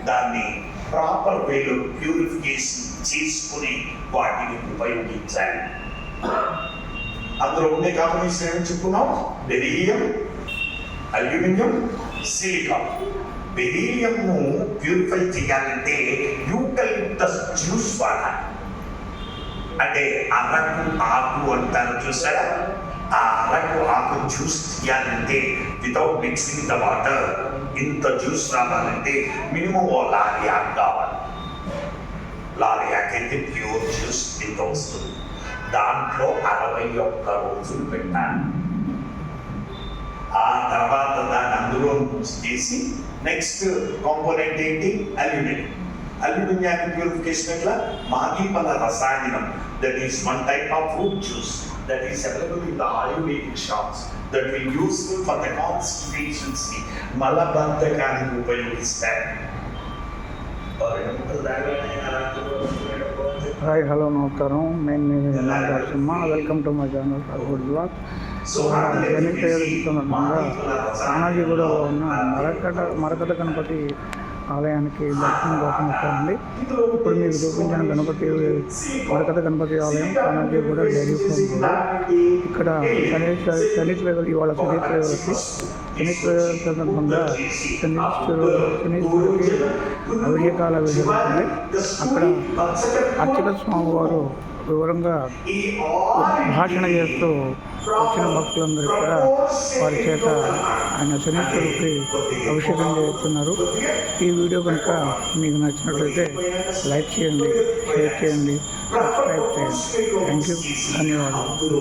దాన్ని ప్రాపర్ వేలో ప్యూరిఫికేషన్ చేసుకుని వాటిని ఉపయోగించాలి. అందులో ఉండే కాంబినేషన్ ఏమని చెప్పుకున్నాం? Beryllium, aluminium, silicon. బెరీలియంను ప్యూరిఫై చేయాలంటే యూకలిప్టస్ జ్యూస్ వాడాలి. అంటే అరకు ఆకు అంటారు చూసారా, ఆ అరకు ఆకు జ్యూస్ తీయాలంటే వితౌట్ మిక్సింగ్ ద వాటర్ ఇంత జ్యూస్ రావాలంటే మినిమం ఓ లారీ ఆకు కావాలి. లారీ ఆకు అయితే ప్యూర్ జ్యూస్ ఇంత వస్తుంది. దాంట్లో 61 రోజులు పెట్టాలి. ఆ తర్వాత దాన్ని అందులో చేసి నెక్స్ట్ కాంపోనెంట్ ఏంటి? అల్యూమినియం. అల్యూమినియాన్ని ప్యూరిఫికేషన్ ఎట్లా? మాగీపల రసాయనం, that is one type of fruit juice that is available in the Ayurvedic shops that will be useful for the constipations, మలబద్ధకానికి ఉపయోగిస్తారు. హాయ్, హలో, నమస్కారం. నేను మీ Narasimha. Welcome to my channel good blog. రాణాజీగూడలో ఉన్న మరకత గణపతి ఆలయానికి దర్శనం కోసం వచ్చానండి. ఇప్పుడు మీకు చూపించిన గణపతి మరకత గణపతి ఆలయం రాణాజీగూడ డైరీ ఫామ్. ఇక్కడ శనీశ్వరుడు ఇవాళ శనీశ్వరుడికి సందర్భంగా శనీశ్వరుడికి అభిషేకాల జరుగుతుంది. అక్కడ అర్చక స్వామివారు వివరంగా భాషణ చేస్తూ వచ్చిన భక్తులందరూ కూడా వారి చేత ఆయన శనీశ్వరుడికి అభిషేకం చేస్తున్నారు. ఈ వీడియో కనుక మీకు నచ్చినట్లయితే లైక్ చేయండి, షేర్ చేయండి, సబ్స్క్రైబ్ చేయండి. థ్యాంక్ యూ, ధన్యవాదాలు.